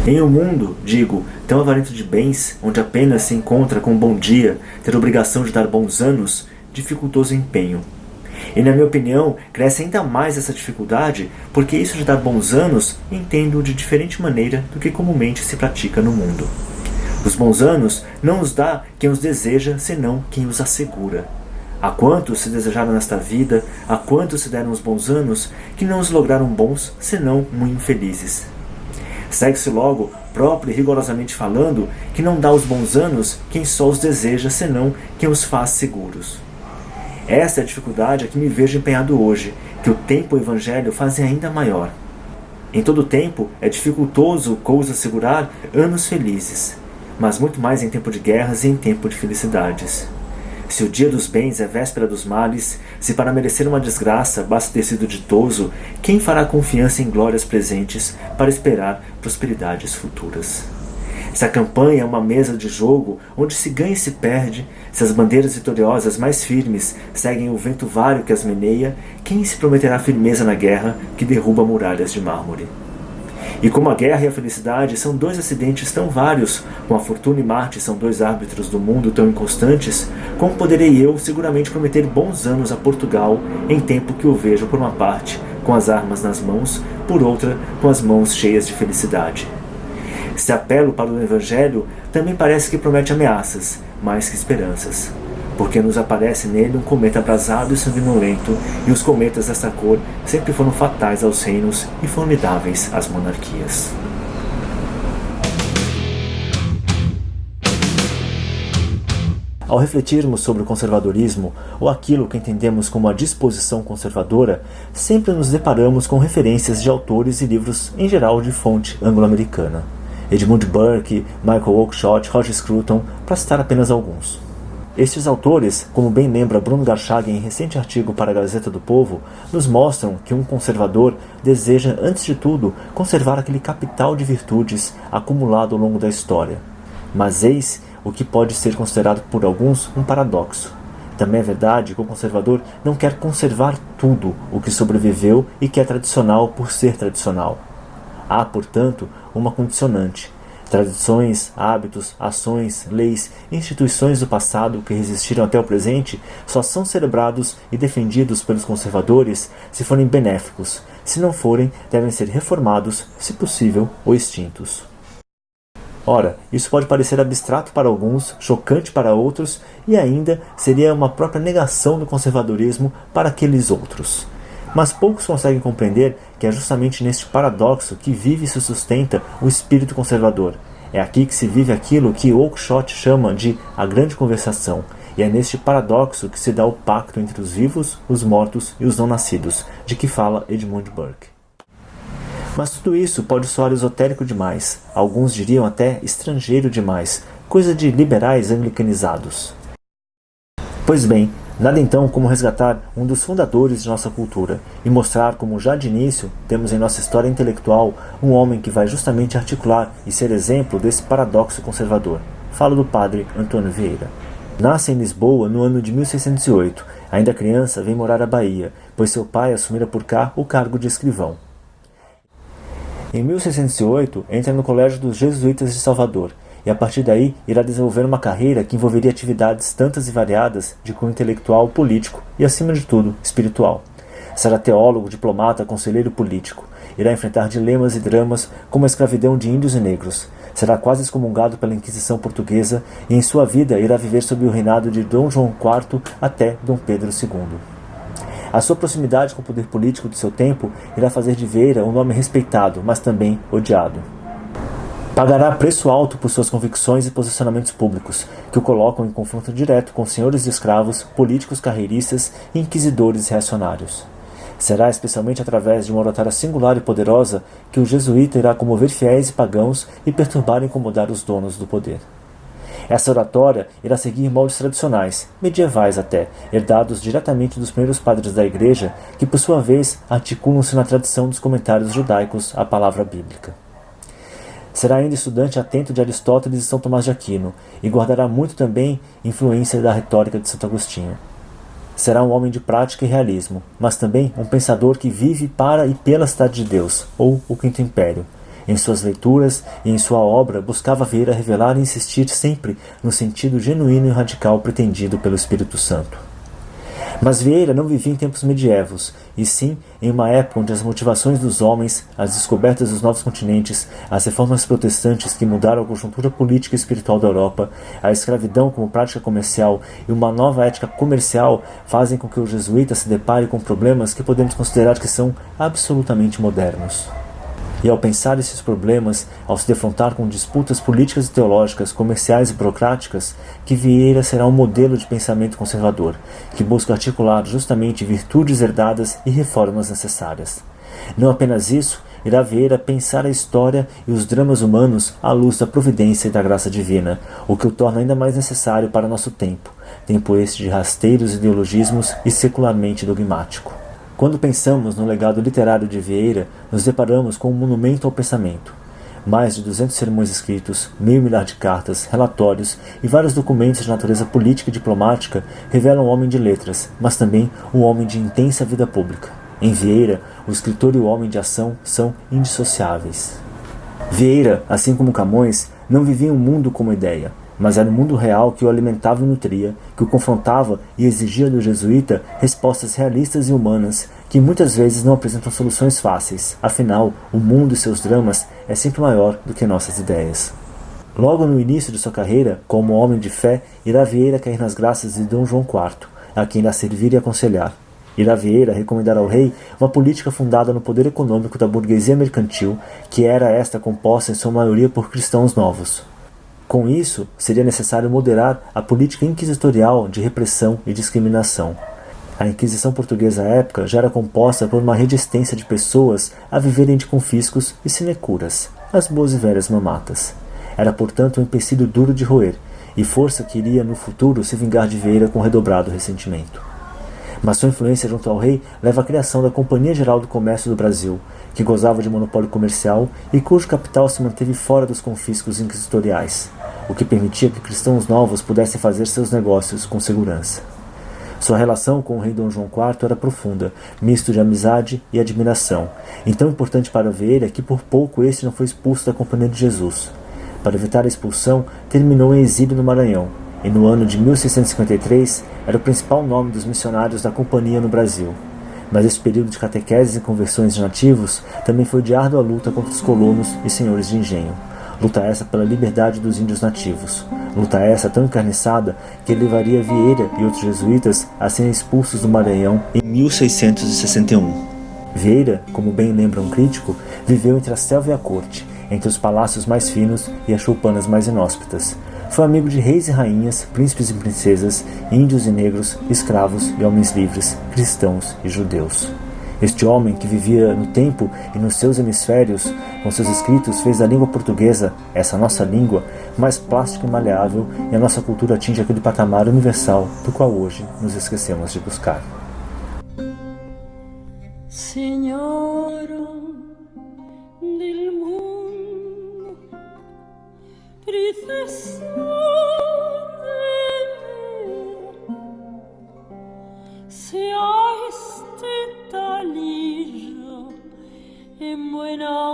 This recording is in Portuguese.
Em um mundo, digo, tão avarento de bens, onde apenas se encontra com um bom dia ter obrigação de dar bons anos, dificultoso empenho. E na minha opinião, cresce ainda mais essa dificuldade, porque isso de dar bons anos entendo de diferente maneira do que comumente se pratica no mundo. Os bons anos não os dá quem os deseja, senão quem os assegura. Há quantos se desejaram nesta vida, há quantos se deram os bons anos, que não os lograram bons, senão muito infelizes. Segue-se logo, próprio e rigorosamente falando, que não dá os bons anos quem só os deseja, senão quem os faz seguros. Essa é a dificuldade a que me vejo empenhado hoje, que o tempo e o Evangelho fazem ainda maior. Em todo tempo é dificultoso coisa assegurar anos felizes, mas muito mais em tempo de guerras e em tempo de felicidades. Se o dia dos bens é véspera dos males, se para merecer uma desgraça basta ter sido ditoso, quem fará confiança em glórias presentes para esperar prosperidades futuras? Se a campanha é uma mesa de jogo onde se ganha e se perde, se as bandeiras vitoriosas mais firmes seguem o vento vário que as meneia, quem se prometerá firmeza na guerra que derruba muralhas de mármore? E como a guerra e a felicidade são dois acidentes tão vários, como a fortuna e Marte são dois árbitros do mundo tão inconstantes, como poderei eu seguramente prometer bons anos a Portugal em tempo que o vejo por uma parte com as armas nas mãos, por outra com as mãos cheias de felicidade? Se apelo para o Evangelho, também parece que promete ameaças, mais que esperanças, porque nos aparece nele um cometa abrasado e sanguinolento, e os cometas desta cor sempre foram fatais aos reinos e formidáveis às monarquias. Ao refletirmos sobre o conservadorismo, ou aquilo que entendemos como a disposição conservadora, sempre nos deparamos com referências de autores e livros em geral de fonte anglo-americana. Edmund Burke, Michael Oakeshott, Roger Scruton, para citar apenas alguns. Estes autores, como bem lembra Bruno Garchagen em recente artigo para a Gazeta do Povo, nos mostram que um conservador deseja, antes de tudo, conservar aquele capital de virtudes acumulado ao longo da história. Mas eis o que pode ser considerado por alguns um paradoxo. Também é verdade que o conservador não quer conservar tudo o que sobreviveu e que é tradicional por ser tradicional. Há, portanto, uma condicionante. Tradições, hábitos, ações, leis, instituições do passado que resistiram até o presente só são celebrados e defendidos pelos conservadores se forem benéficos. Se não forem, devem ser reformados, se possível, ou extintos. Ora, isso pode parecer abstrato para alguns, chocante para outros, e ainda seria uma própria negação do conservadorismo para aqueles outros. Mas poucos conseguem compreender que é justamente neste paradoxo que vive e se sustenta o espírito conservador. É aqui que se vive aquilo que Oakeshott chama de a grande conversação, e é neste paradoxo que se dá o pacto entre os vivos, os mortos e os não nascidos, de que fala Edmund Burke. Mas tudo isso pode soar esotérico demais, alguns diriam até estrangeiro demais, coisa de liberais anglicanizados. Pois bem, nada então como resgatar um dos fundadores de nossa cultura e mostrar como já de início temos em nossa história intelectual um homem que vai justamente articular e ser exemplo desse paradoxo conservador. Falo do padre Antônio Vieira. Nasce em Lisboa no ano de 1608. Ainda criança vem morar à Bahia, pois seu pai assumira por cá o cargo de escrivão. Em 1608 entra no Colégio dos Jesuítas de Salvador, e a partir daí irá desenvolver uma carreira que envolveria atividades tantas e variadas de cunho intelectual, político e, acima de tudo, espiritual. Será teólogo, diplomata, conselheiro político. Irá enfrentar dilemas e dramas como a escravidão de índios e negros. Será quase excomungado pela Inquisição portuguesa e em sua vida irá viver sob o reinado de Dom João IV até Dom Pedro II. A sua proximidade com o poder político do seu tempo irá fazer de Vieira um nome respeitado, mas também odiado. Pagará preço alto por suas convicções e posicionamentos públicos, que o colocam em confronto direto com senhores de escravos, políticos carreiristas e inquisidores reacionários. Será especialmente através de uma oratória singular e poderosa que o jesuíta irá comover fiéis e pagãos e perturbar e incomodar os donos do poder. Essa oratória irá seguir moldes tradicionais, medievais até, herdados diretamente dos primeiros padres da Igreja, que por sua vez articulam-se na tradição dos comentários judaicos à palavra bíblica. Será ainda estudante atento de Aristóteles e São Tomás de Aquino, e guardará muito também influência da retórica de Santo Agostinho. Será um homem de prática e realismo, mas também um pensador que vive para e pela cidade de Deus, ou o Quinto Império. Em suas leituras e em sua obra, buscava Vieira revelar e insistir sempre no sentido genuíno e radical pretendido pelo Espírito Santo. Mas Vieira não vivia em tempos medievos, e sim em uma época onde as motivações dos homens, as descobertas dos novos continentes, as reformas protestantes que mudaram a conjuntura política e espiritual da Europa, a escravidão como prática comercial e uma nova ética comercial fazem com que o jesuíta se depare com problemas que podemos considerar que são absolutamente modernos. E ao pensar esses problemas, ao se defrontar com disputas políticas e teológicas, comerciais e burocráticas, que Vieira será um modelo de pensamento conservador, que busca articular justamente virtudes herdadas e reformas necessárias. Não apenas isso, irá Vieira pensar a história e os dramas humanos à luz da providência e da graça divina, o que o torna ainda mais necessário para nosso tempo este de rasteiros ideologismos e secularmente dogmático. Quando pensamos no legado literário de Vieira, nos deparamos com um monumento ao pensamento. Mais de 200 sermões escritos, 1.000 milhar de cartas, relatórios e vários documentos de natureza política e diplomática revelam um homem de letras, mas também um homem de intensa vida pública. Em Vieira, o escritor e o homem de ação são indissociáveis. Vieira, assim como Camões, não vivia um mundo como ideia, mas era o mundo real que o alimentava e nutria, que o confrontava e exigia do jesuíta respostas realistas e humanas, que muitas vezes não apresentam soluções fáceis, afinal, o mundo e seus dramas é sempre maior do que nossas ideias. Logo no início de sua carreira, como homem de fé, irá Vieira cair nas graças de Dom João IV, a quem irá servir e aconselhar. Irá Vieira recomendar ao rei uma política fundada no poder econômico da burguesia mercantil, que era esta composta em sua maioria por cristãos novos. Com isso, seria necessário moderar a política inquisitorial de repressão e discriminação. A Inquisição portuguesa à época já era composta por uma rede extensa de pessoas a viverem de confiscos e sinecuras, as boas e velhas mamatas. Era, portanto, um empecilho duro de roer, e força que iria no futuro se vingar de Vieira com redobrado ressentimento. Mas sua influência junto ao rei leva à criação da Companhia Geral do Comércio do Brasil, que gozava de monopólio comercial e cujo capital se manteve fora dos confiscos inquisitoriais, o que permitia que cristãos novos pudessem fazer seus negócios com segurança. Sua relação com o rei Dom João IV era profunda, misto de amizade e admiração, e tão importante para Vieira que por pouco este não foi expulso da Companhia de Jesus. Para evitar a expulsão, terminou em exílio no Maranhão, e no ano de 1653 era o principal nome dos missionários da Companhia no Brasil. Mas esse período de catequeses e conversões de nativos também foi de árdua luta contra os colonos e senhores de engenho. Luta essa pela liberdade dos índios nativos. Luta essa tão encarniçada que levaria Vieira e outros jesuítas a serem expulsos do Maranhão em 1661. Vieira, como bem lembra um crítico, viveu entre a selva e a corte, entre os palácios mais finos e as choupanas mais inóspitas. Foi amigo de reis e rainhas, príncipes e princesas, índios e negros, escravos e homens livres, cristãos e judeus. Este homem, que vivia no tempo e nos seus hemisférios, com seus escritos fez da língua portuguesa, essa nossa língua, mais plástica e maleável, e a nossa cultura atinge aquele patamar universal do qual hoje nos esquecemos de buscar. Senhor del mundo, se a este talillo en buena